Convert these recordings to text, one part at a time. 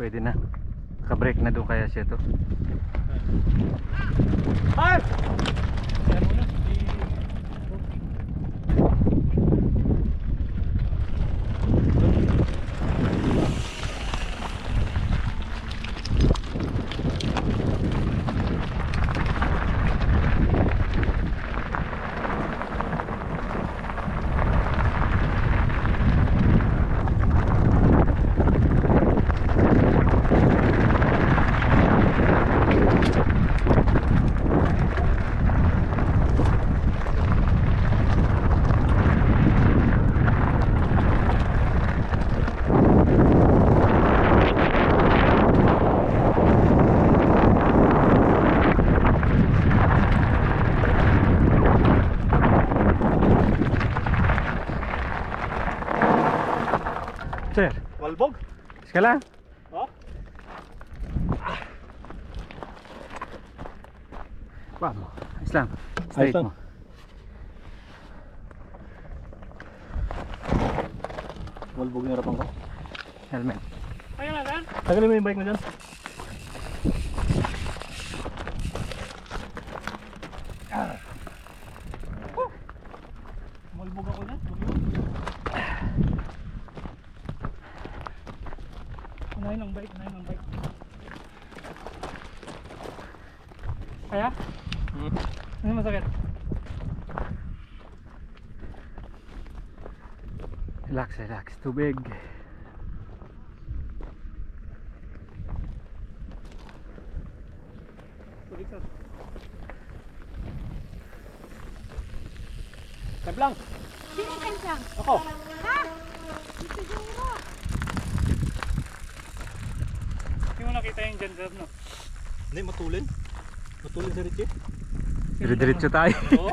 pwede na. Naka-break na doon kaya siya to. Ay! Sir, Walbog? iska lang. Oh? Pa mo. Islam. Straight Ayos lang. mo. Walbog na harapan ko. Helmet. Kaya nga saan? Tagalin mo yung bike mo dyan. Malbog ako na. Unahin ang bike, unahin ang bike. Kaya? Ano masakit? Relax, relax. Tubig. Tubig sir. Step lang. Sino kan lang? Ako. Ha? Hindi siguro. Hindi mo nakita yung dyan sir, no? Hindi, matulin. Matulin si Richie. Dire-diretso tayo. Oo.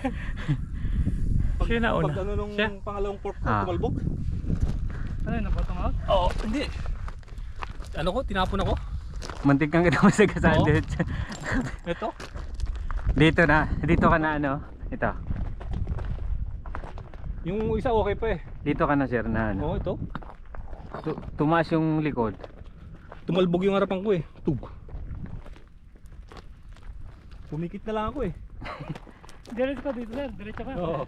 Pag, Siya na una. pag ano nung Siya? pangalawang pork ko, Ah. walbog. Ano yun, napatong out? Oo, hindi. Ano ko, tinapon ako. Muntik kang kita masagasaan Oo. diretso. Ito. Dito na. Dito ka na ano. Ito. Yung isa okay pa eh. Dito ka na sir na ano. Oo, ito. Tumaas yung likod. Tumalbog yung harapan ko eh. Tug. Pumikit na lang ako eh. Diretso ka dito sir, diretso ka. Oo.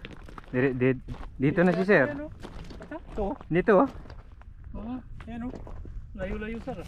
Dito na si sir. Ayan, oh. Ito. Dito oh. Oo, ayan o. Layo-layo sir.